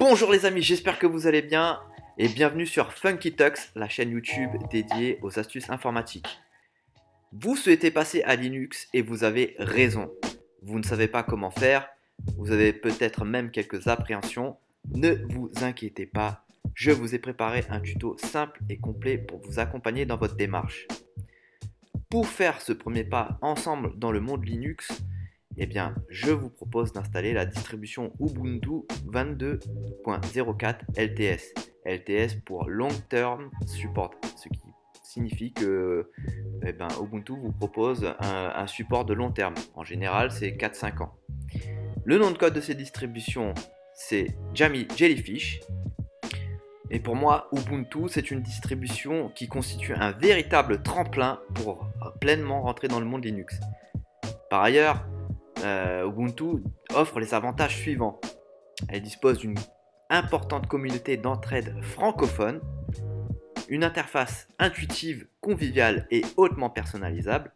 Bonjour les amis, j'espère que vous allez bien et bienvenue sur Funky Talks, la chaîne YouTube dédiée aux astuces informatiques. Vous souhaitez passer à Linux et vous avez raison. Vous ne savez pas comment faire, vous avez peut-être même quelques appréhensions. Ne vous inquiétez pas, je vous ai préparé un tuto simple et complet pour vous accompagner dans votre démarche. Pour faire ce premier pas ensemble dans le monde Linux, eh bien, je vous propose d'installer la distribution Ubuntu 22.04 LTS. LTS pour Long Term Support, ce qui signifie que Ubuntu vous propose un support de long terme. En général, c'est 4-5 ans. Le nom de code de cette distribution, c'est Jellyfish. Et pour moi, Ubuntu, c'est une distribution qui constitue un véritable tremplin pour pleinement rentrer dans le monde Linux. Par ailleurs, Ubuntu offre les avantages suivants. Elle dispose d'une importante communauté d'entraide francophone, une interface intuitive, conviviale et hautement personnalisable,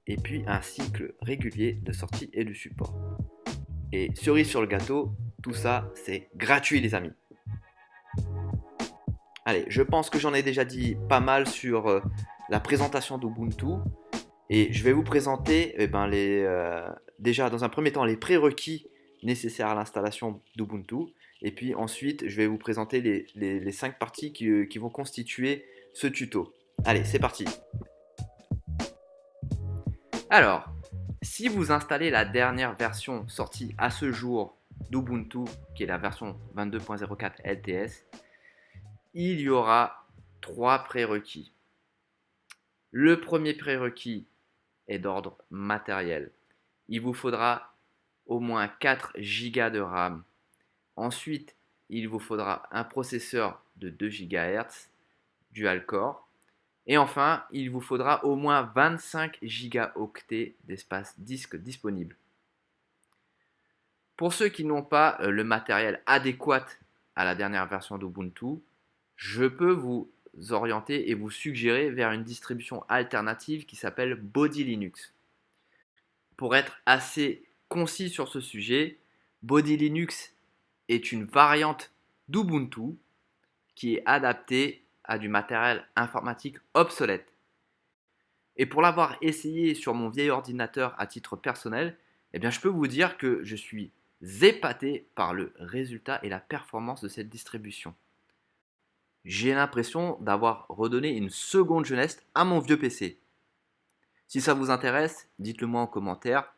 et puis un cycle régulier de sortie et de support. Et cerise sur le gâteau, tout ça c'est gratuit les amis. Allez, je pense que j'en ai déjà dit pas mal sur la présentation d'Ubuntu. Et je vais vous présenter déjà dans un premier temps les prérequis nécessaires à l'installation d'Ubuntu. Et puis ensuite, je vais vous présenter les 5 parties qui vont constituer ce tuto. Allez, c'est parti. Alors, si vous installez la dernière version sortie à ce jour d'Ubuntu, qui est la version 22.04 LTS, il y aura 3 prérequis. Le premier prérequis est d'ordre matériel. Il vous faudra au moins 4 Go de RAM. Ensuite, il vous faudra un processeur de 2 GHz dual core. Et enfin, il vous faudra au moins 25 gigaoctets d'espace disque disponible. Pour ceux qui n'ont pas le matériel adéquat à la dernière version d'Ubuntu, je peux vous orienter et vous suggérer vers une distribution alternative qui s'appelle Body Linux. Pour être assez concis sur ce sujet, Body Linux est une variante d'Ubuntu qui est adaptée à du matériel informatique obsolète. Et pour l'avoir essayé sur mon vieil ordinateur à titre personnel, je peux vous dire que je suis épaté par le résultat et la performance de cette distribution. J'ai l'impression d'avoir redonné une seconde jeunesse à mon vieux PC. Si ça vous intéresse, dites-le moi en commentaire.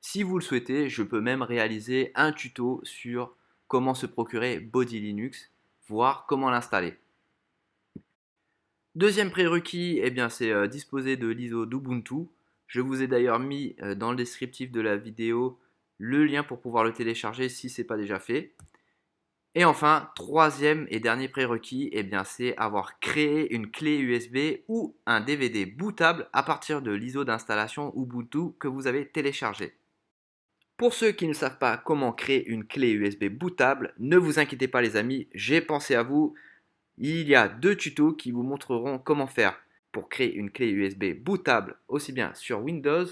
Si vous le souhaitez, je peux même réaliser un tuto sur comment se procurer Body Linux, voir comment l'installer. Deuxième prérequis, c'est disposer de l'ISO d'Ubuntu. Je vous ai d'ailleurs mis dans le descriptif de la vidéo le lien pour pouvoir le télécharger si ce n'est pas déjà fait. Et enfin, troisième et dernier prérequis, c'est avoir créé une clé USB ou un DVD bootable à partir de l'ISO d'installation Ubuntu que vous avez téléchargé. Pour ceux qui ne savent pas comment créer une clé USB bootable, ne vous inquiétez pas les amis, j'ai pensé à vous. Il y a 2 tutos qui vous montreront comment faire pour créer une clé USB bootable aussi bien sur Windows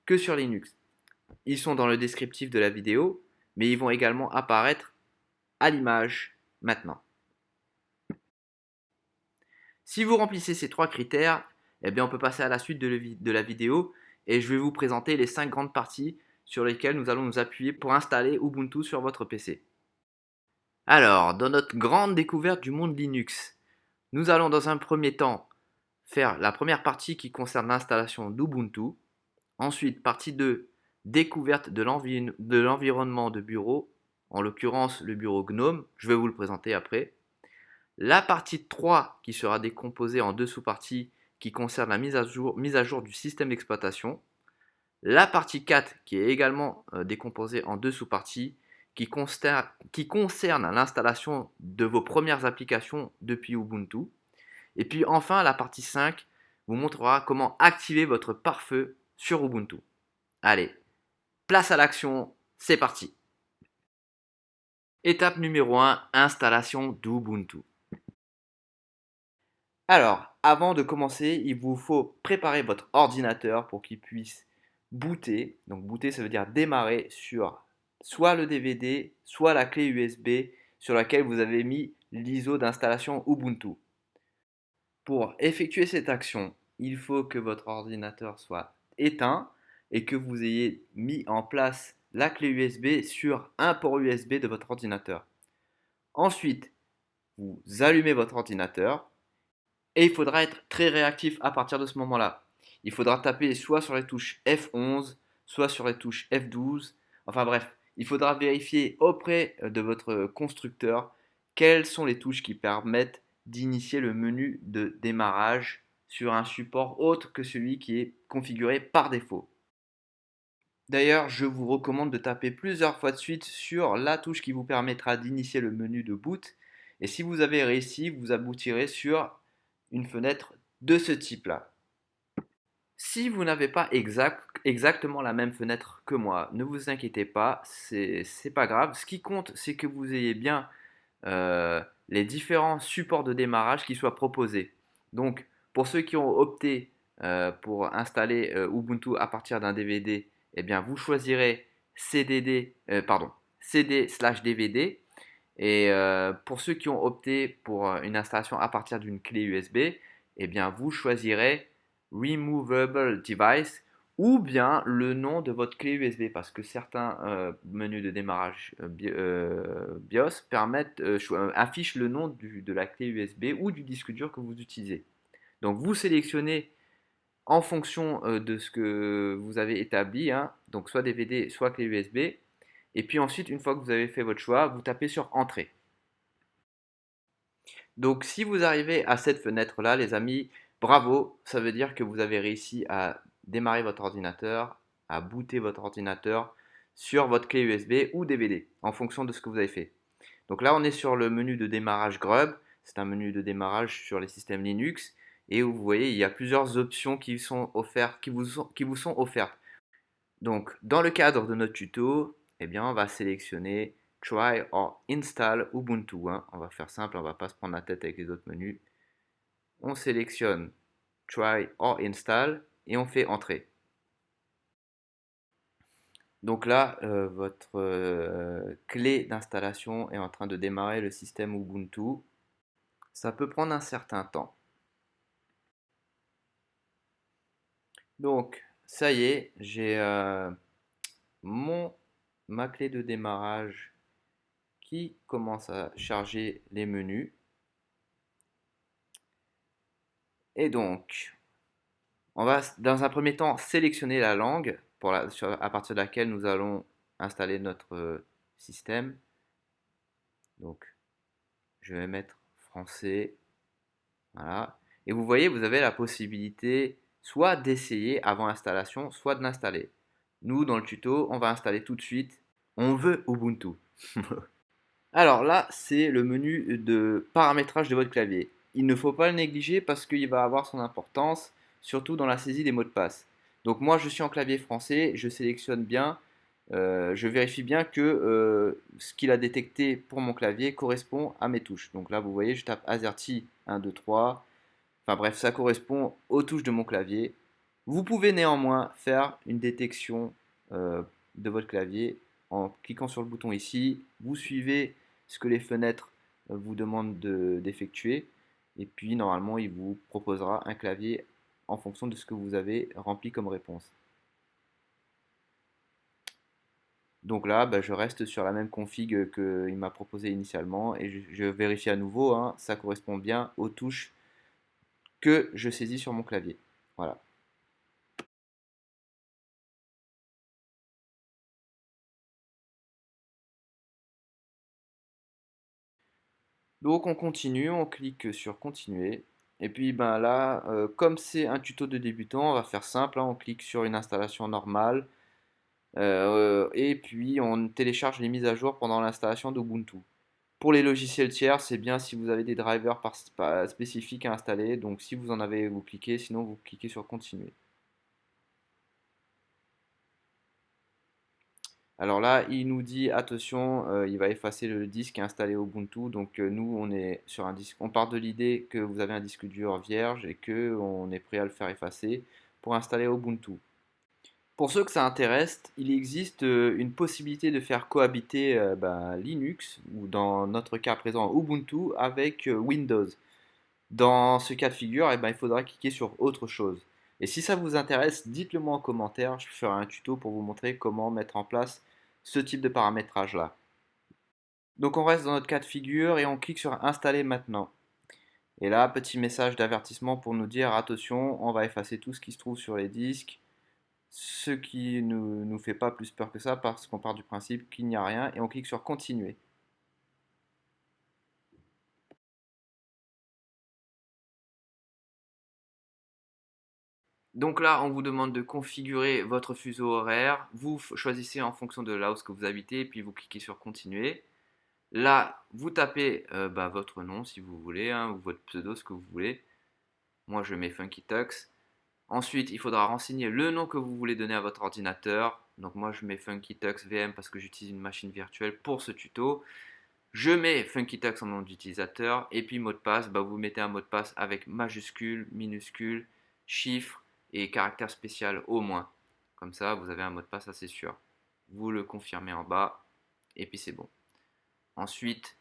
que sur Linux. Ils sont dans le descriptif de la vidéo, mais ils vont également apparaître à l'image maintenant. Si vous remplissez ces 3 critères, on peut passer à la suite de la vidéo et je vais vous présenter les 5 grandes parties sur lesquelles nous allons nous appuyer pour installer Ubuntu sur votre PC. Alors, dans notre grande découverte du monde Linux, nous allons dans un premier temps faire la première partie qui concerne l'installation d'Ubuntu. Ensuite, partie 2, découverte de l'environnement de bureau, en l'occurrence le bureau GNOME, je vais vous le présenter après. La partie 3 qui sera décomposée en 2 sous-parties qui concerne la mise à jour du système d'exploitation. La partie 4 qui est également décomposée en 2 sous-parties qui concerne l'installation de vos premières applications depuis Ubuntu. Et puis enfin, la partie 5 vous montrera comment activer votre pare-feu sur Ubuntu. Allez, place à l'action, c'est parti. Étape numéro 1, installation d'Ubuntu. Alors, avant de commencer, il vous faut préparer votre ordinateur pour qu'il puisse booter. Donc booter, ça veut dire démarrer sur soit le DVD, soit la clé USB, sur laquelle vous avez mis l'ISO d'installation Ubuntu. Pour effectuer cette action, il faut que votre ordinateur soit éteint et que vous ayez mis en place la clé USB sur un port USB de votre ordinateur. Ensuite, vous allumez votre ordinateur et il faudra être très réactif à partir de ce moment-là. Il faudra taper soit sur les touches F11, soit sur les touches F12. Enfin bref, il faudra vérifier auprès de votre constructeur quelles sont les touches qui permettent d'initier le menu de démarrage sur un support autre que celui qui est configuré par défaut. D'ailleurs, je vous recommande de taper plusieurs fois de suite sur la touche qui vous permettra d'initier le menu de boot. Et si vous avez réussi, vous aboutirez sur une fenêtre de ce type-là. Si vous n'avez pas exactement la même fenêtre que moi, ne vous inquiétez pas, c'est pas grave. Ce qui compte, c'est que vous ayez bien les différents supports de démarrage qui soient proposés. Donc, pour ceux qui ont opté pour installer Ubuntu à partir d'un DVD, eh bien, vous choisirez CD/DVD. Et pour ceux qui ont opté pour une installation à partir d'une clé USB, eh bien, vous choisirez Removable Device ou bien le nom de votre clé USB parce que certains menus de démarrage BIOS affichent le nom de la clé USB ou du disque dur que vous utilisez. Donc vous sélectionnez en fonction de ce que vous avez établi, hein, donc soit DVD, soit clé USB. Et puis ensuite, une fois que vous avez fait votre choix, vous tapez sur Entrée. Donc si vous arrivez à cette fenêtre-là, les amis, bravo, ça veut dire que vous avez réussi à démarrer votre ordinateur, à booter votre ordinateur sur votre clé USB ou DVD, en fonction de ce que vous avez fait. Donc là, on est sur le menu de démarrage Grub, c'est un menu de démarrage sur les systèmes Linux, et vous voyez, il y a plusieurs options qui sont offertes, qui vous sont offertes. Donc, dans le cadre de notre tuto, eh bien, on va sélectionner Try or Install Ubuntu, hein. On va faire simple, on ne va pas se prendre la tête avec les autres menus. On sélectionne Try or Install et on fait Entrer. Donc là, votre clé d'installation est en train de démarrer le système Ubuntu. Ça peut prendre un certain temps. Donc, ça y est, j'ai ma clé de démarrage qui commence à charger les menus. Et donc, on va dans un premier temps sélectionner la langue à partir de laquelle nous allons installer notre système. Donc, je vais mettre français. Voilà. Et vous voyez, vous avez la possibilité soit d'essayer avant installation, soit de l'installer. Nous, dans le tuto, on va installer tout de suite. On veut Ubuntu. Alors là, c'est le menu de paramétrage de votre clavier. Il ne faut pas le négliger parce qu'il va avoir son importance, surtout dans la saisie des mots de passe. Donc moi, je suis en clavier français, je sélectionne bien, je vérifie bien que ce qu'il a détecté pour mon clavier correspond à mes touches. Donc là, vous voyez, je tape AZERTY 1, 2, 3. Enfin bref, ça correspond aux touches de mon clavier. Vous pouvez néanmoins faire une détection de votre clavier en cliquant sur le bouton ici. Vous suivez ce que les fenêtres vous demandent d'effectuer. Et puis normalement, il vous proposera un clavier en fonction de ce que vous avez rempli comme réponse. Donc là, bah, je reste sur la même config qu'il m'a proposé initialement et je vérifie à nouveau, hein, ça correspond bien aux touches que je saisis sur mon clavier. Voilà. Donc on continue, on clique sur continuer. Et puis ben là, comme c'est un tuto de débutant, on va faire simple, hein, on clique sur une installation normale. Et puis on télécharge les mises à jour pendant l'installation d'Ubuntu. Pour les logiciels tiers, c'est bien si vous avez des drivers spécifiques à installer. Donc si vous en avez, vous cliquez, sinon vous cliquez sur continuer. Alors là, il nous dit attention, il va effacer le disque installé Ubuntu. Donc nous, on est sur un disque. On part de l'idée que vous avez un disque dur vierge et que on est prêt à le faire effacer pour installer Ubuntu. Pour ceux que ça intéresse, il existe une possibilité de faire cohabiter Linux, ou dans notre cas présent Ubuntu, avec Windows. Dans ce cas de figure, il faudra cliquer sur autre chose. Et si ça vous intéresse, dites-le moi en commentaire, je ferai un tuto pour vous montrer comment mettre en place ce type de paramétrage là. Donc on reste dans notre cas de figure et on clique sur installer maintenant. Et là, petit message d'avertissement pour nous dire attention, on va effacer tout ce qui se trouve sur les disques, ce qui ne nous fait pas plus peur que ça parce qu'on part du principe qu'il n'y a rien et on clique sur continuer. Donc là, on vous demande de configurer votre fuseau horaire. Vous choisissez en fonction de là où que vous habitez, puis vous cliquez sur continuer. Là, vous tapez votre nom si vous voulez, hein, ou votre pseudo, ce que vous voulez. Moi, je mets FunkyTux. Ensuite, il faudra renseigner le nom que vous voulez donner à votre ordinateur. Donc moi, je mets FunkyTux VM parce que j'utilise une machine virtuelle pour ce tuto. Je mets FunkyTux en nom d'utilisateur. Et puis mot de passe, vous mettez un mot de passe avec majuscule, minuscule, chiffre et caractère spécial au moins. Comme ça, vous avez un mot de passe assez sûr. Vous le confirmez en bas et puis c'est bon. Ensuite,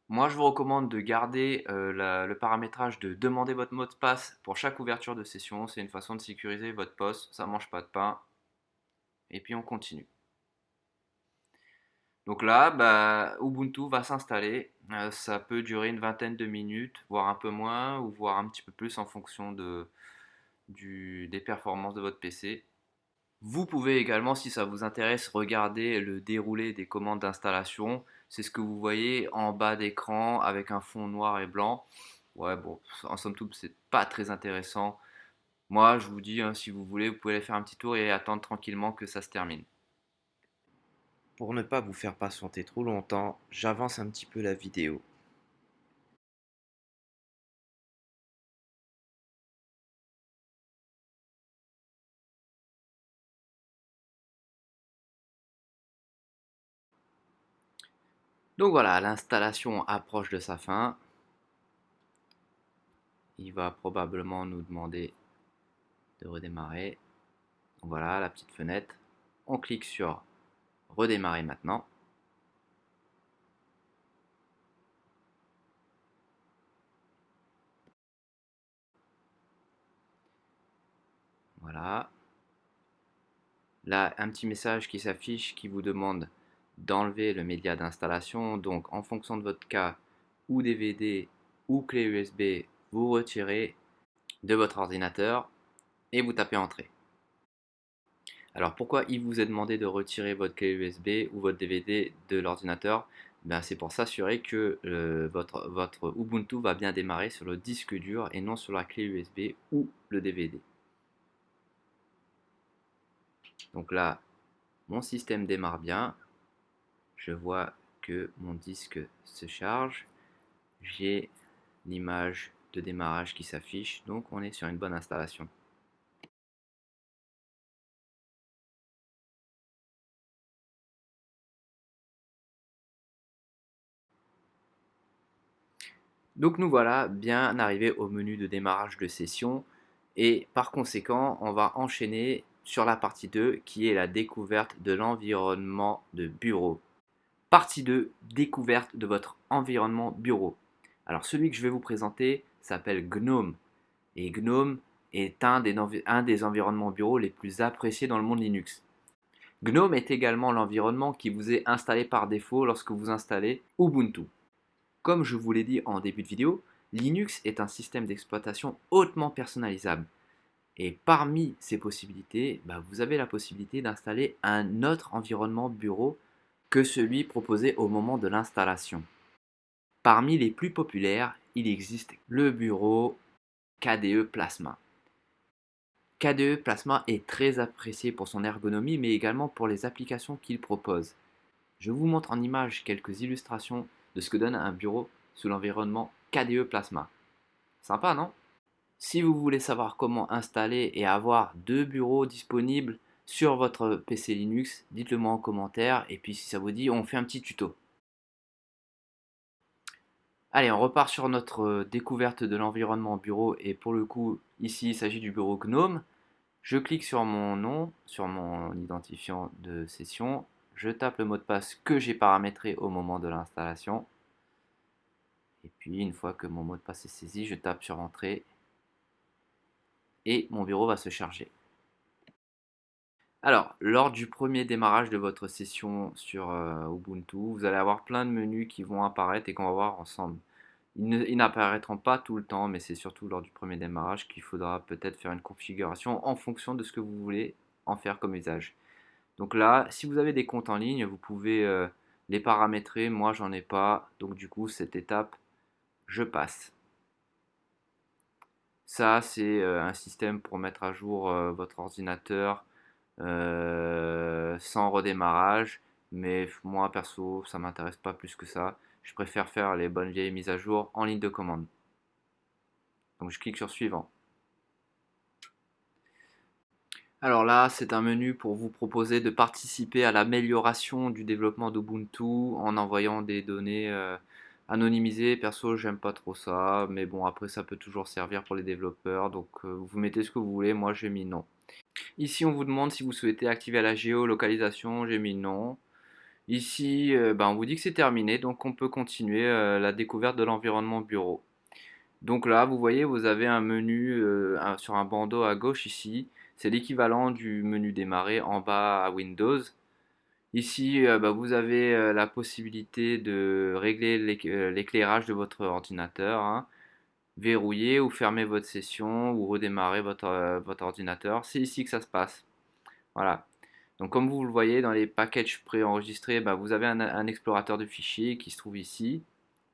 moi, je vous recommande de garder le paramétrage de demander votre mot de passe pour chaque ouverture de session. C'est une façon de sécuriser votre poste. Ça ne mange pas de pain. Et puis, on continue. Donc là, Ubuntu va s'installer. Ça peut durer une vingtaine de minutes, voire un peu moins, ou voire un petit peu plus en fonction des performances de votre PC. Vous pouvez également, si ça vous intéresse, regarder le déroulé des commandes d'installation. C'est ce que vous voyez en bas d'écran avec un fond noir et blanc. Ouais, bon, en somme toute, c'est pas très intéressant. Moi, je vous dis, hein, si vous voulez, vous pouvez aller faire un petit tour et attendre tranquillement que ça se termine. Pour ne pas vous faire patienter trop longtemps, j'avance un petit peu la vidéo. Donc voilà, l'installation approche de sa fin. Il va probablement nous demander de redémarrer. Donc voilà, la petite fenêtre. On clique sur redémarrer maintenant. Voilà. Là, un petit message qui s'affiche qui vous demande d'enlever le média d'installation. Donc, en fonction de votre cas, ou DVD ou clé USB, vous retirez de votre ordinateur et vous tapez Entrée. Alors, pourquoi il vous est demandé de retirer votre clé USB ou votre DVD de l'ordinateur? C'est pour s'assurer que votre Ubuntu va bien démarrer sur le disque dur et non sur la clé USB ou le DVD. Donc là, mon système démarre bien. Je vois que mon disque se charge. J'ai l'image de démarrage qui s'affiche. Donc on est sur une bonne installation. Donc nous voilà bien arrivés au menu de démarrage de session. Et par conséquent, on va enchaîner sur la partie 2 qui est la découverte de l'environnement de bureau. Partie 2, découverte de votre environnement bureau. Alors celui que je vais vous présenter s'appelle GNOME. Et GNOME est un des environnements bureau les plus appréciés dans le monde Linux. GNOME est également l'environnement qui vous est installé par défaut lorsque vous installez Ubuntu. Comme je vous l'ai dit en début de vidéo, Linux est un système d'exploitation hautement personnalisable. Et parmi ces possibilités, vous avez la possibilité d'installer un autre environnement bureau que celui proposé au moment de l'installation. Parmi les plus populaires, il existe le bureau KDE Plasma. KDE Plasma est très apprécié pour son ergonomie, mais également pour les applications qu'il propose. Je vous montre en image quelques illustrations de ce que donne un bureau sous l'environnement KDE Plasma. Sympa, non? Si vous voulez savoir comment installer et avoir deux bureaux disponibles sur votre PC Linux, dites-le moi en commentaire, et puis si ça vous dit, on fait un petit tuto. Allez, on repart sur notre découverte de l'environnement bureau, et pour le coup, ici il s'agit du bureau GNOME. Je clique sur mon nom, sur mon identifiant de session, je tape le mot de passe que j'ai paramétré au moment de l'installation. Et puis une fois que mon mot de passe est saisi, je tape sur entrée et mon bureau va se charger. Alors, lors du premier démarrage de votre session sur Ubuntu, vous allez avoir plein de menus qui vont apparaître et qu'on va voir ensemble. Ils n'apparaîtront pas tout le temps, mais c'est surtout lors du premier démarrage qu'il faudra peut-être faire une configuration en fonction de ce que vous voulez en faire comme usage. Donc là, si vous avez des comptes en ligne, vous pouvez les paramétrer. Moi, j'en ai pas, donc du coup, cette étape, je passe. Ça, c'est un système pour mettre à jour votre ordinateur sans redémarrage. Mais moi, perso, ça m'intéresse pas plus que ça. Je préfère faire les bonnes vieilles mises à jour en ligne de commande. Donc je clique sur suivant. Alors là, c'est un menu pour vous proposer de participer à l'amélioration du développement d'Ubuntu en envoyant des données anonymisées. Perso, j'aime pas trop ça, mais bon, après, ça peut toujours servir pour les développeurs. Donc, vous mettez ce que vous voulez. Moi, j'ai mis non. Ici, on vous demande si vous souhaitez activer la géolocalisation. J'ai mis non. Ici, on vous dit que c'est terminé, donc on peut continuer la découverte de l'environnement bureau. Donc là, vous voyez, vous avez un menu sur un bandeau à gauche ici. C'est l'équivalent du menu démarrer en bas à Windows. Ici, vous avez la possibilité de régler l'éclairage de votre ordinateur, hein, verrouiller ou fermer votre session ou redémarrer votre ordinateur. C'est ici que ça se passe. Voilà. Donc comme vous le voyez dans les packages préenregistrés, vous avez un explorateur de fichiers qui se trouve ici.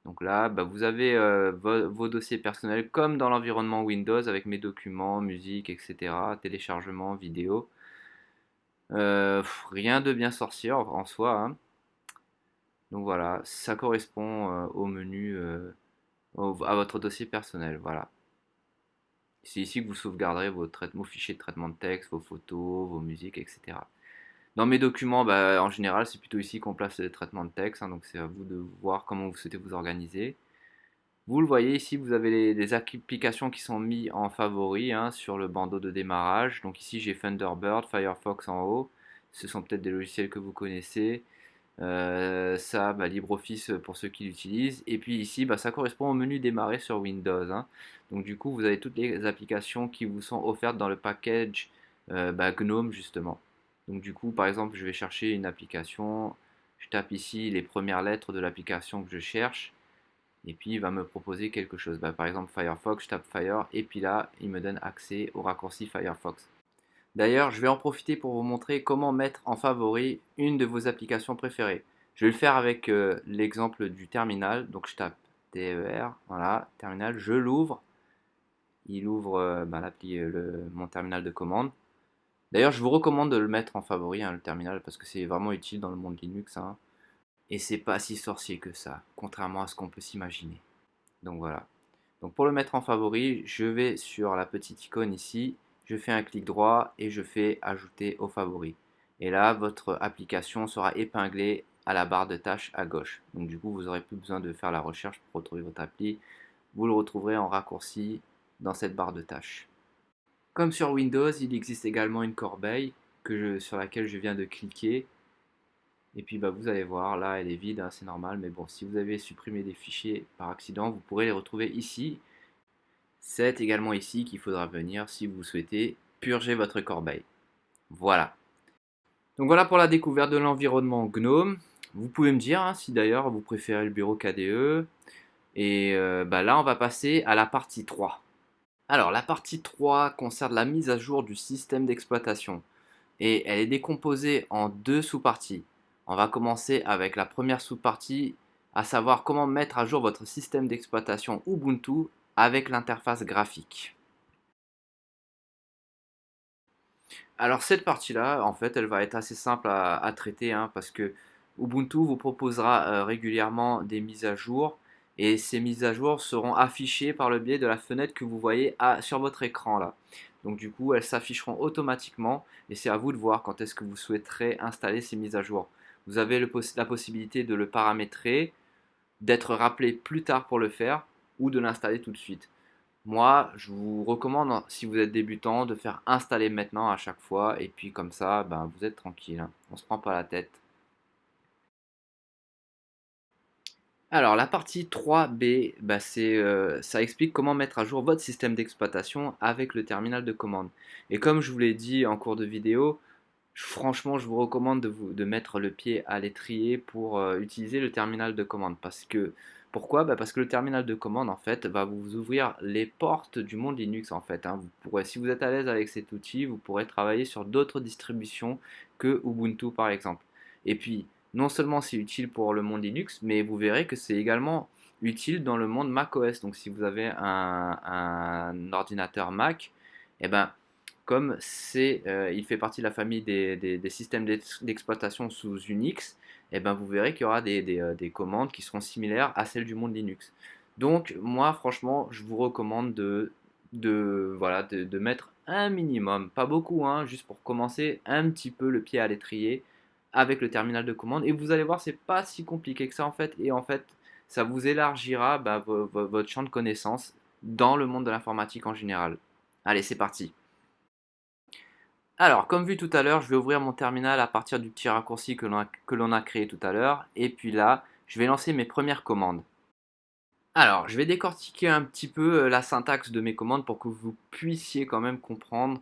Donc là, vous avez vos dossiers personnels comme dans l'environnement Windows avec mes documents, musique, etc., téléchargement, vidéo. Rien de bien sorcier en soi, hein. Donc voilà, ça correspond au menu, à votre dossier personnel. Voilà. C'est ici que vous sauvegarderez vos fichiers de traitement de texte, vos photos, vos musiques, etc. Dans mes documents, en général, c'est plutôt ici qu'on place les traitements de texte, hein, donc c'est à vous de voir comment vous souhaitez vous organiser. Vous le voyez ici, vous avez les applications qui sont mises en favori, hein, sur le bandeau de démarrage. Donc ici, j'ai Thunderbird, Firefox en haut. Ce sont peut-être des logiciels que vous connaissez. Ça, LibreOffice pour ceux qui l'utilisent. Et puis ici, ça correspond au menu démarrer sur Windows, hein. Donc du coup, vous avez toutes les applications qui vous sont offertes dans le package GNOME justement. Donc du coup, par exemple, je vais chercher une application. Je tape ici les premières lettres de l'application que je cherche. Et puis il va me proposer quelque chose. Par exemple, Firefox, je tape Fire. Et puis là, il me donne accès au raccourci Firefox. D'ailleurs, je vais en profiter pour vous montrer comment mettre en favori une de vos applications préférées. Je vais le faire avec l'exemple du terminal. Donc je tape TER, voilà, terminal, je l'ouvre. Il ouvre mon terminal de commande. D'ailleurs, je vous recommande de le mettre en favori, hein, le terminal, parce que c'est vraiment utile dans le monde Linux, hein. Et c'est pas si sorcier que ça, contrairement à ce qu'on peut s'imaginer. Donc voilà. Donc pour le mettre en favori, je vais sur la petite icône ici, je fais un clic droit et je fais ajouter au favori. Et là, votre application sera épinglée à la barre de tâches à gauche. Donc du coup, vous n'aurez plus besoin de faire la recherche pour retrouver votre appli. Vous le retrouverez en raccourci dans cette barre de tâches. Comme sur Windows, il existe également une corbeille sur laquelle je viens de cliquer. Et puis vous allez voir, là elle est vide, hein, c'est normal, mais bon, si vous avez supprimé des fichiers par accident, vous pourrez les retrouver ici. C'est également ici qu'il faudra venir si vous souhaitez purger votre corbeille. Voilà. Donc voilà pour la découverte de l'environnement GNOME. Vous pouvez me dire, hein, si d'ailleurs vous préférez le bureau KDE. Et là, on va passer à la partie 3. Alors, la partie 3 concerne la mise à jour du système d'exploitation. Et elle est décomposée en deux sous-parties. On va commencer avec la première sous-partie, à savoir comment mettre à jour votre système d'exploitation Ubuntu avec l'interface graphique. Alors cette partie-là, en fait, elle va être assez simple à traiter, hein, parce que Ubuntu vous proposera régulièrement des mises à jour et ces mises à jour seront affichées par le biais de la fenêtre que vous voyez sur votre écran là. Donc du coup, elles s'afficheront automatiquement et c'est à vous de voir quand est-ce que vous souhaiterez installer ces mises à jour. Vous avez la possibilité de le paramétrer, d'être rappelé plus tard pour le faire ou de l'installer tout de suite. Moi, je vous recommande, si vous êtes débutant, de faire installer maintenant à chaque fois, et puis comme ça, ben, vous êtes tranquille, hein. On se prend pas la tête. Alors, la partie 3B, bah, ça explique comment mettre à jour votre système d'exploitation avec le terminal de commande. Et comme je vous l'ai dit en cours de vidéo, franchement, je vous recommande de mettre le pied à l'étrier pour utiliser le terminal de commande. Pourquoi? Bah, parce que le terminal de commande, en fait, va vous ouvrir les portes du monde Linux, en fait, hein. Si vous êtes à l'aise avec cet outil, vous pourrez travailler sur d'autres distributions que Ubuntu, par exemple. Et puis, non seulement c'est utile pour le monde Linux, mais vous verrez que c'est également utile dans le monde macOS. Donc, si vous avez un ordinateur Mac, eh ben, il fait partie de la famille des systèmes d'exploitation sous Unix, et ben vous verrez qu'il y aura des commandes qui seront similaires à celles du monde Linux. Donc moi franchement je vous recommande voilà, de mettre un minimum, pas beaucoup, hein, juste pour commencer un petit peu le pied à l'étrier avec le terminal de commande. Et vous allez voir, c'est pas si compliqué que ça en fait. Et en fait, ça vous élargira bah, votre champ de connaissances dans le monde de l'informatique en général. Allez, c'est parti. Alors, comme vu tout à l'heure, je vais ouvrir mon terminal à partir du petit raccourci que l'on a créé tout à l'heure. Et puis là, je vais lancer mes premières commandes. Alors, je vais décortiquer un petit peu la syntaxe de mes commandes pour que vous puissiez quand même comprendre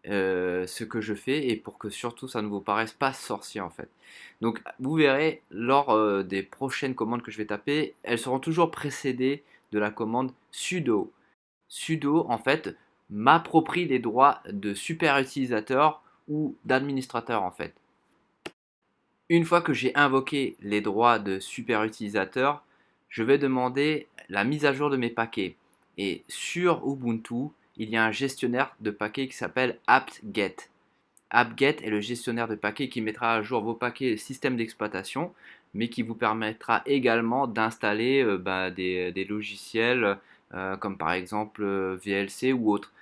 ce que je fais et pour que surtout ça ne vous paraisse pas sorcier en fait. Donc, vous verrez, lors des prochaines commandes que je vais taper, elles seront toujours précédées de la commande sudo. Sudo, en fait, m'approprie les droits de super utilisateur ou d'administrateur, en fait. Une fois que j'ai invoqué les droits de super utilisateur, je vais demander la mise à jour de mes paquets. Et sur Ubuntu, il y a un gestionnaire de paquets qui s'appelle apt-get. Apt-get est le gestionnaire de paquets qui mettra à jour vos paquets système d'exploitation, mais qui vous permettra également d'installer des logiciels comme par exemple VLC ou autre.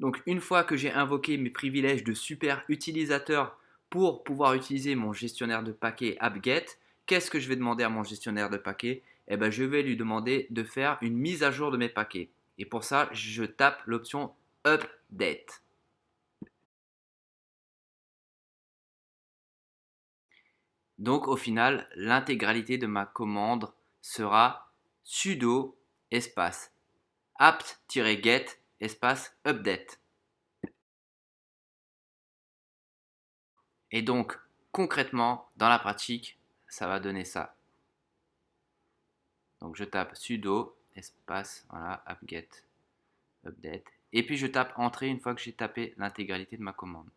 Donc une fois que j'ai invoqué mes privilèges de super utilisateur pour pouvoir utiliser mon gestionnaire de paquets apt-get, qu'est-ce que je vais demander à mon gestionnaire de paquets? Eh ben, je vais lui demander de faire une mise à jour de mes paquets. Et pour ça, je tape l'option update. Donc au final, l'intégralité de ma commande sera sudo espace apt-get espace update. Et donc concrètement, dans la pratique, ça va donner ça. Donc je tape sudo espace voilà apt-get update et puis je tape entrée une fois que j'ai tapé l'intégralité de ma commande.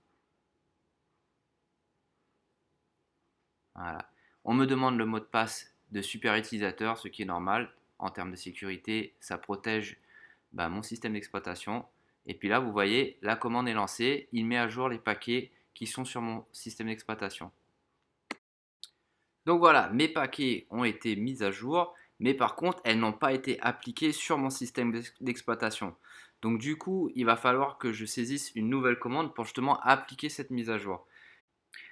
Voilà. On me demande le mot de passe de super utilisateur, ce qui est normal en termes de sécurité, ça protège mon système d'exploitation. Et puis là, vous voyez, la commande est lancée, il met à jour les paquets qui sont sur mon système d'exploitation. Donc voilà, mes paquets ont été mis à jour, mais par contre, elles n'ont pas été appliquées sur mon système d'exploitation. Donc du coup, il va falloir que je saisisse une nouvelle commande pour justement appliquer cette mise à jour.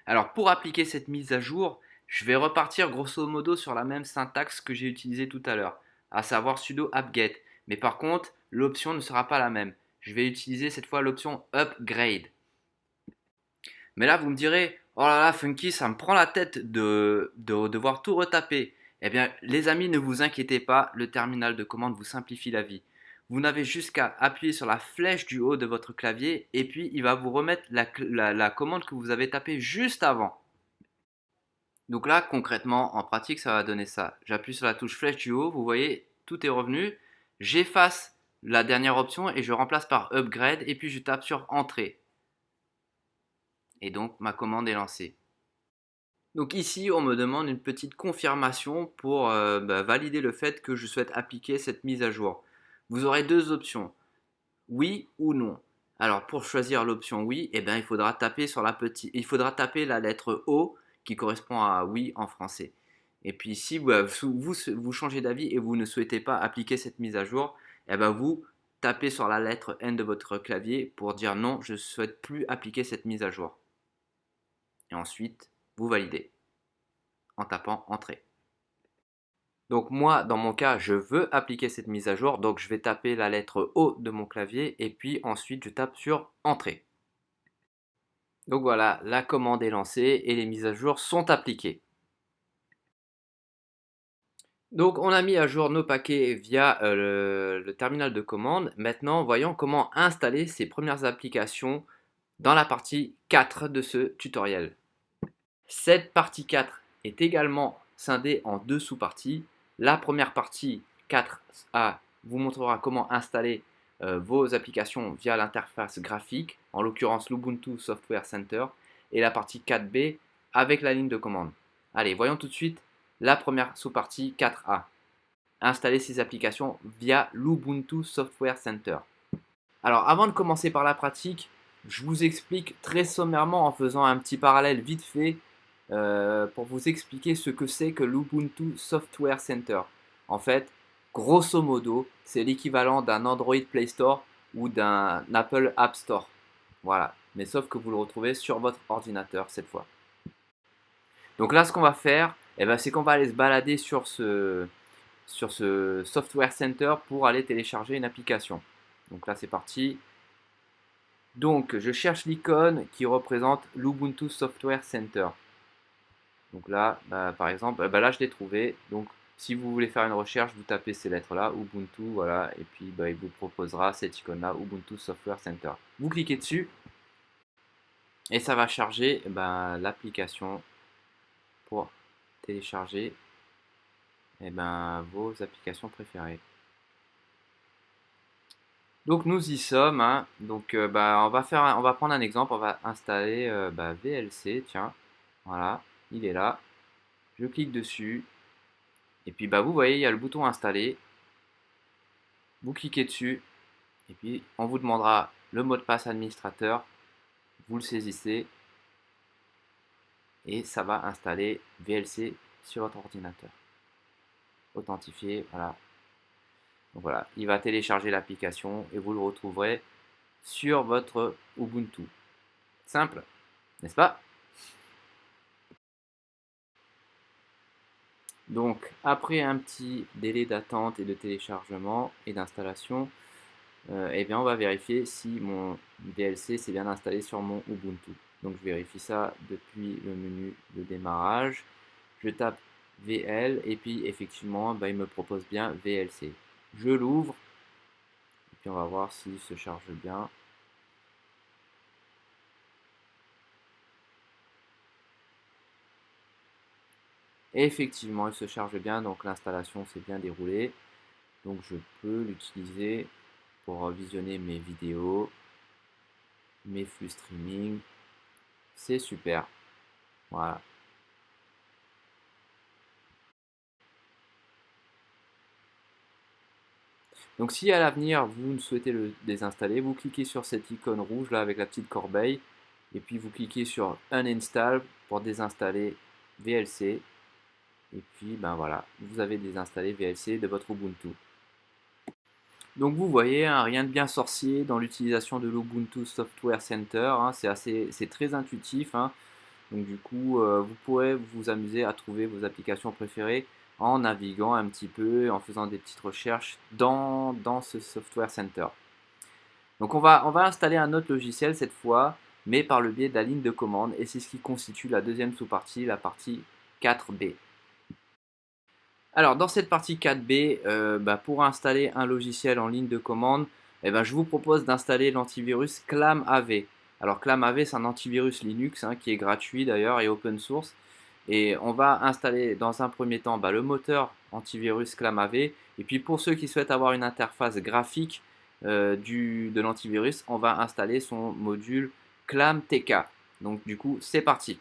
Alors pour appliquer cette mise à jour, je vais repartir grosso modo sur la même syntaxe que j'ai utilisée tout à l'heure, à savoir sudo apt-get. Mais par contre, l'option ne sera pas la même. Je vais utiliser cette fois l'option upgrade. Mais là, vous me direz, oh là là, Funky, ça me prend la tête de devoir tout retaper. Eh bien, les amis, ne vous inquiétez pas, le terminal de commande vous simplifie la vie. Vous n'avez juste qu'à appuyer sur la flèche du haut de votre clavier et puis il va vous remettre la commande que vous avez tapée juste avant. Donc là, concrètement, en pratique, ça va donner ça. J'appuie sur la touche flèche du haut, vous voyez, tout est revenu. J'efface la dernière option et je remplace par upgrade et puis je tape sur entrée. Et donc, ma commande est lancée. Donc ici, on me demande une petite confirmation pour valider le fait que je souhaite appliquer cette mise à jour. Vous aurez deux options, oui ou non. Alors pour choisir l'option oui, eh bien, il faudra taper la lettre O qui correspond à oui en français. Et puis si vous changez d'avis et vous ne souhaitez pas appliquer cette mise à jour, eh bien, vous tapez sur la lettre N de votre clavier pour dire non, je ne souhaite plus appliquer cette mise à jour. Et ensuite, vous validez en tapant Entrée. Donc moi, dans mon cas, je veux appliquer cette mise à jour, donc je vais taper la lettre O de mon clavier et puis ensuite je tape sur Entrée. Donc voilà, la commande est lancée et les mises à jour sont appliquées. Donc on a mis à jour nos paquets via le terminal de commande. Maintenant, voyons comment installer ces premières applications dans la partie 4 de ce tutoriel. Cette partie 4 est également scindée en deux sous-parties. La première partie 4A vous montrera comment installer vos applications via l'interface graphique, en l'occurrence l'Ubuntu Software Center, et la partie 4B avec la ligne de commande. Allez, voyons tout de suite la première sous-partie 4A. Installer ces applications via l'Ubuntu Software Center. Alors avant de commencer par la pratique, je vous explique très sommairement en faisant un petit parallèle vite fait pour vous expliquer ce que c'est que l'Ubuntu Software Center. En fait, grosso modo, c'est l'équivalent d'un Android Play Store ou d'un Apple App Store. Voilà, mais sauf que vous le retrouvez sur votre ordinateur cette fois. Donc là, ce qu'on va faire, c'est qu'on va aller se balader sur ce Software Center pour aller télécharger une application. Donc là, c'est parti. Donc, je cherche l'icône qui représente l'Ubuntu Software Center. Donc là, par exemple, là je l'ai trouvé. Donc, si vous voulez faire une recherche, vous tapez ces lettres-là, Ubuntu, voilà, et puis il vous proposera cette icône-là, Ubuntu Software Center. Vous cliquez dessus et ça va charger l'application pour télécharger vos applications préférées. Donc nous y sommes, hein. Donc on va prendre un exemple, on va installer VLC, tiens, voilà, il est là. Je clique dessus et puis vous voyez, il y a le bouton installer. Vous cliquez dessus et puis on vous demandera le mot de passe administrateur. Vous le saisissez et ça va installer VLC sur votre ordinateur. Authentifié, voilà. Donc voilà, il va télécharger l'application et vous le retrouverez sur votre Ubuntu. Simple, n'est-ce pas? Donc après un petit délai d'attente et de téléchargement et d'installation, on va vérifier si mon VLC s'est bien installé sur mon Ubuntu. Donc je vérifie ça depuis le menu de démarrage. Je tape VL et puis effectivement il me propose bien VLC. Je l'ouvre et puis on va voir s'il se charge bien. Et effectivement il se charge bien, donc l'installation s'est bien déroulée. Donc je peux l'utiliser pour visionner mes vidéos, mes flux streaming. C'est super. Voilà. Donc si à l'avenir vous souhaitez le désinstaller, vous cliquez sur cette icône rouge là avec la petite corbeille et puis vous cliquez sur Uninstall pour désinstaller VLC et puis voilà, vous avez désinstallé VLC de votre Ubuntu. Donc vous voyez, hein, rien de bien sorcier dans l'utilisation de l'Ubuntu Software Center, hein, c'est très intuitif, hein. Donc du coup, vous pourrez vous amuser à trouver vos applications préférées en naviguant un petit peu, en faisant des petites recherches dans ce Software Center. Donc on va installer un autre logiciel cette fois, mais par le biais de la ligne de commande, et c'est ce qui constitue la deuxième sous-partie, la partie 4B. Alors dans cette partie 4B, pour installer un logiciel en ligne de commande, je vous propose d'installer l'antivirus ClamAV. Alors ClamAV, c'est un antivirus Linux qui est gratuit d'ailleurs et open source. Et on va installer dans un premier temps le moteur antivirus ClamAV. Et puis pour ceux qui souhaitent avoir une interface graphique de l'antivirus, on va installer son module ClamTK. Donc du coup, c'est parti.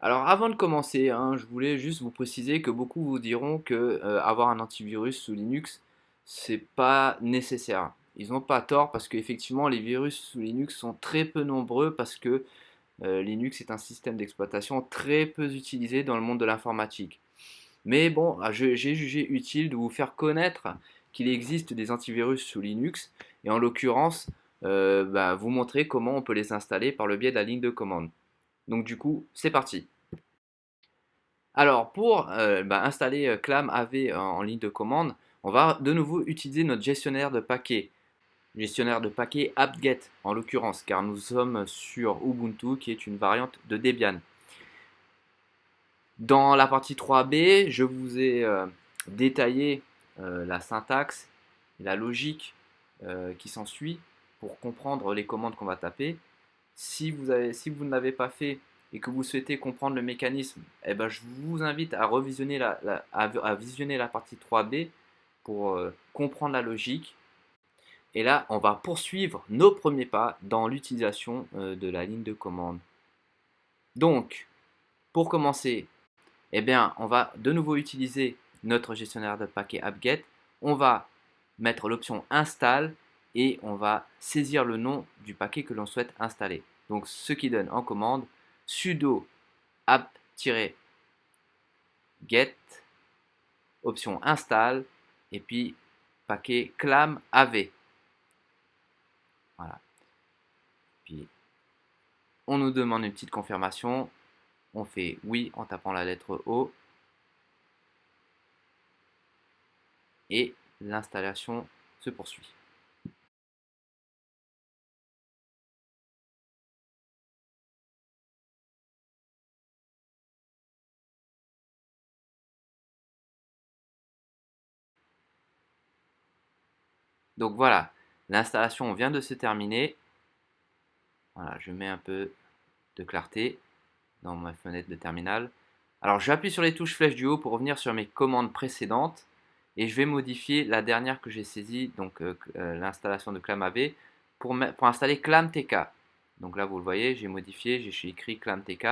Alors avant de commencer, je voulais juste vous préciser que beaucoup vous diront que avoir un antivirus sous Linux, c'est pas nécessaire. Ils n'ont pas tort parce qu'effectivement les virus sous Linux sont très peu nombreux parce que Linux est un système d'exploitation très peu utilisé dans le monde de l'informatique. Mais bon, j'ai jugé utile de vous faire connaître qu'il existe des antivirus sous Linux et en l'occurrence vous montrer comment on peut les installer par le biais de la ligne de commande. Donc du coup, c'est parti. Alors pour installer Clam AV en ligne de commande, on va de nouveau utiliser notre gestionnaire de paquets apt-get en l'occurrence, car nous sommes sur Ubuntu qui est une variante de Debian. Dans la partie 3b, je vous ai détaillé la syntaxe et la logique qui s'ensuit pour comprendre les commandes qu'on va taper. Si vous ne l'avez pas fait et que vous souhaitez comprendre le mécanisme, eh ben, je vous invite à revisionner à visionner la partie 3b pour comprendre la logique. Et là, on va poursuivre nos premiers pas dans l'utilisation de la ligne de commande. Donc, pour commencer, eh bien, on va de nouveau utiliser notre gestionnaire de paquets apt-get. On va mettre l'option install et on va saisir le nom du paquet que l'on souhaite installer. Donc, ce qui donne en commande sudo apt-get option install et puis paquet clam av. Voilà. Puis on nous demande une petite confirmation. On fait oui en tapant la lettre O et l'installation se poursuit. Donc voilà, l'installation vient de se terminer. Voilà, je mets un peu de clarté dans ma fenêtre de terminal. Alors j'appuie sur les touches flèche du haut pour revenir sur mes commandes précédentes et je vais modifier la dernière que j'ai saisie, donc l'installation de ClamAV pour installer ClamTK. Donc là vous le voyez, j'ai modifié, j'ai écrit ClamTK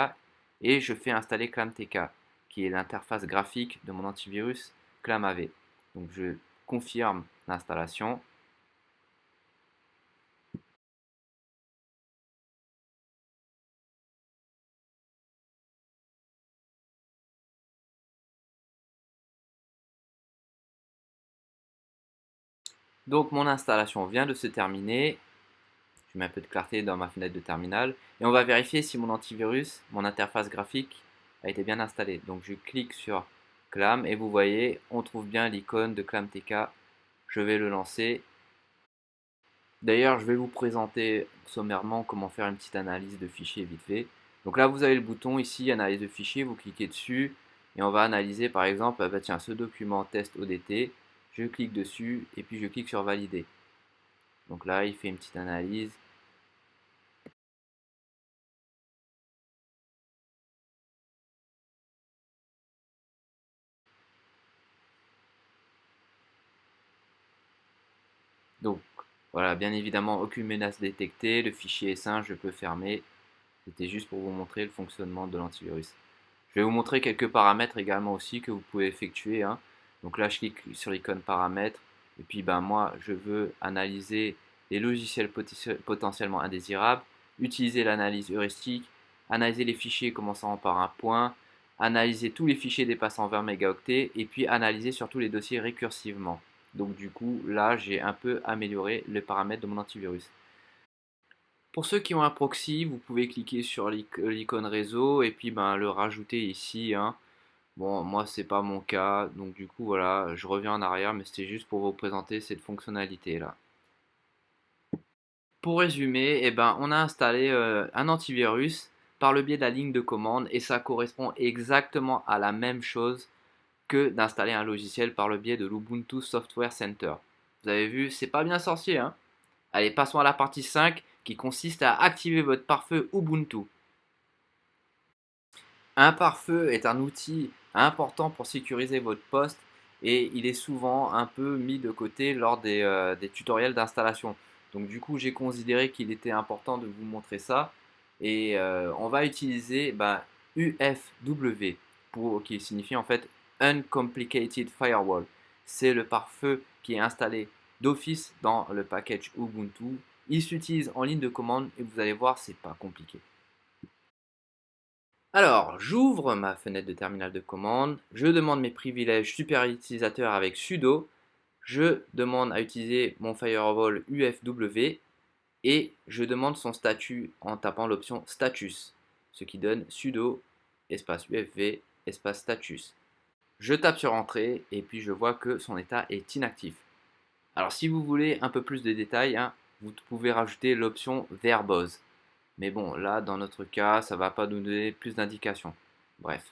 et je fais installer ClamTK qui est l'interface graphique de mon antivirus ClamAV. Donc je confirme l'installation. Donc mon installation vient de se terminer. Je mets un peu de clarté dans ma fenêtre de terminal et on va vérifier si mon antivirus, mon interface graphique a été bien installée. Donc je clique sur Clam et vous voyez, on trouve bien l'icône de ClamTK. Je vais le lancer. D'ailleurs, je vais vous présenter sommairement comment faire une petite analyse de fichier vite fait. Donc là, vous avez le bouton ici, analyse de fichier, vous cliquez dessus et on va analyser par exemple, tiens, ce document test ODT. Je clique dessus et puis je clique sur valider. Donc là, il fait une petite analyse. Donc voilà, bien évidemment, aucune menace détectée, le fichier est sain, je peux fermer. C'était juste pour vous montrer le fonctionnement de l'antivirus. Je vais vous montrer quelques paramètres également aussi que vous pouvez effectuer, hein. Donc là, je clique sur l'icône paramètres. Et puis moi, je veux analyser les logiciels potentiellement indésirables, utiliser l'analyse heuristique, analyser les fichiers commençant par un point, analyser tous les fichiers dépassant 20 mégaoctets et puis analyser surtout les dossiers récursivement. Donc du coup, là, j'ai un peu amélioré les paramètres de mon antivirus. Pour ceux qui ont un proxy, vous pouvez cliquer sur l'icône réseau et puis le rajouter ici, hein. Bon, moi c'est pas mon cas, donc du coup voilà, je reviens en arrière, mais c'était juste pour vous présenter cette fonctionnalité là. Pour résumer, on a installé un antivirus par le biais de la ligne de commande et ça correspond exactement à la même chose que d'installer un logiciel par le biais de l'Ubuntu Software Center. Vous avez vu, c'est pas bien sorcier, hein. Allez, passons à la partie 5 qui consiste à activer votre pare-feu Ubuntu. Un pare-feu est un outil important pour sécuriser votre poste et il est souvent un peu mis de côté lors des tutoriels d'installation. Donc du coup, j'ai considéré qu'il était important de vous montrer ça et on va utiliser UFW qui signifie en fait Uncomplicated Firewall. C'est le pare-feu qui est installé d'office dans le package Ubuntu. Il s'utilise en ligne de commande et vous allez voir, c'est pas compliqué. Alors, j'ouvre ma fenêtre de terminal de commande, je demande mes privilèges super utilisateur avec sudo, je demande à utiliser mon firewall UFW et je demande son statut en tapant l'option status, ce qui donne sudo espace UFW espace status. Je tape sur entrée et puis je vois que son état est inactif. Alors si vous voulez un peu plus de détails, vous pouvez rajouter l'option verbose. Mais bon, là dans notre cas, ça ne va pas nous donner plus d'indications. Bref,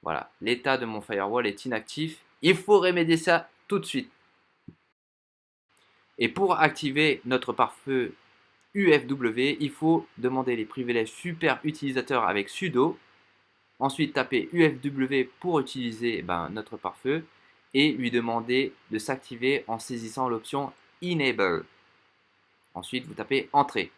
voilà, l'état de mon firewall est inactif. Il faut remédier ça tout de suite. Et pour activer notre pare-feu UFW, il faut demander les privilèges super utilisateurs avec sudo. Ensuite, taper UFW pour utiliser notre pare-feu et lui demander de s'activer en saisissant l'option Enable. Ensuite, vous tapez Entrée.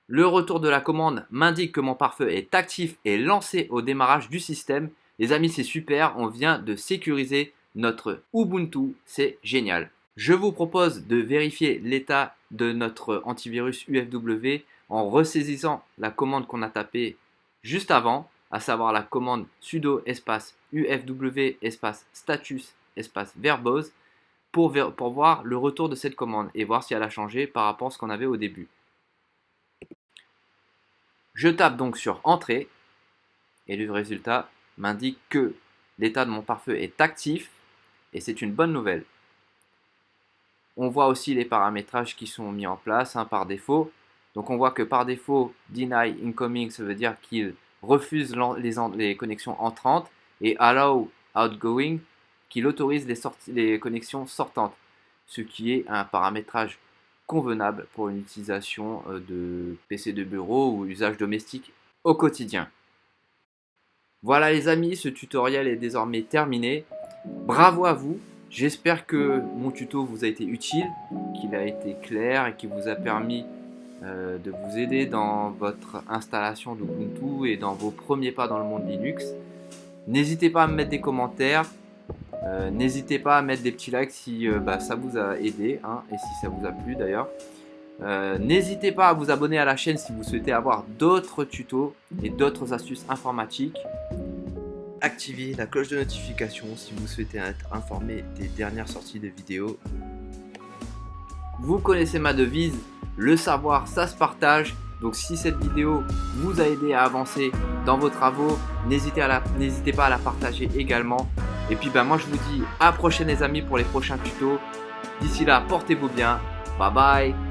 Le retour de la commande m'indique que mon pare-feu est actif et lancé au démarrage du système. Les amis, c'est super, on vient de sécuriser notre Ubuntu, c'est génial. Je vous propose de vérifier l'état de notre antivirus UFW en ressaisissant la commande qu'on a tapée juste avant, à savoir la commande sudo espace UFW espace status espace verbose pour voir le retour de cette commande et voir si elle a changé par rapport à ce qu'on avait au début. Je tape donc sur Entrée et le résultat m'indique que l'état de mon pare-feu est actif et c'est une bonne nouvelle. On voit aussi les paramétrages qui sont mis en place par défaut. Donc on voit que par défaut, Deny Incoming, ça veut dire qu'il refuse les connexions entrantes et Allow Outgoing, qu'il autorise les connexions sortantes, ce qui est un paramétrage convenable pour une utilisation de PC de bureau ou usage domestique au quotidien. Voilà les amis, ce tutoriel est désormais terminé. Bravo à vous, j'espère que mon tuto vous a été utile, qu'il a été clair et qu'il vous a permis de vous aider dans votre installation d'Ubuntu et dans vos premiers pas dans le monde Linux. N'hésitez pas à me mettre des commentaires. N'hésitez pas à mettre des petits likes si ça vous a aidé et si ça vous a plu d'ailleurs. N'hésitez pas à vous abonner à la chaîne si vous souhaitez avoir d'autres tutos et d'autres astuces informatiques. Activez la cloche de notification si vous souhaitez être informé des dernières sorties de vidéos. Vous connaissez ma devise, le savoir ça se partage. Donc si cette vidéo vous a aidé à avancer dans vos travaux, n'hésitez pas à la partager également. Et puis moi je vous dis à prochaine les amis pour les prochains tutos. D'ici là, portez-vous bien. Bye bye.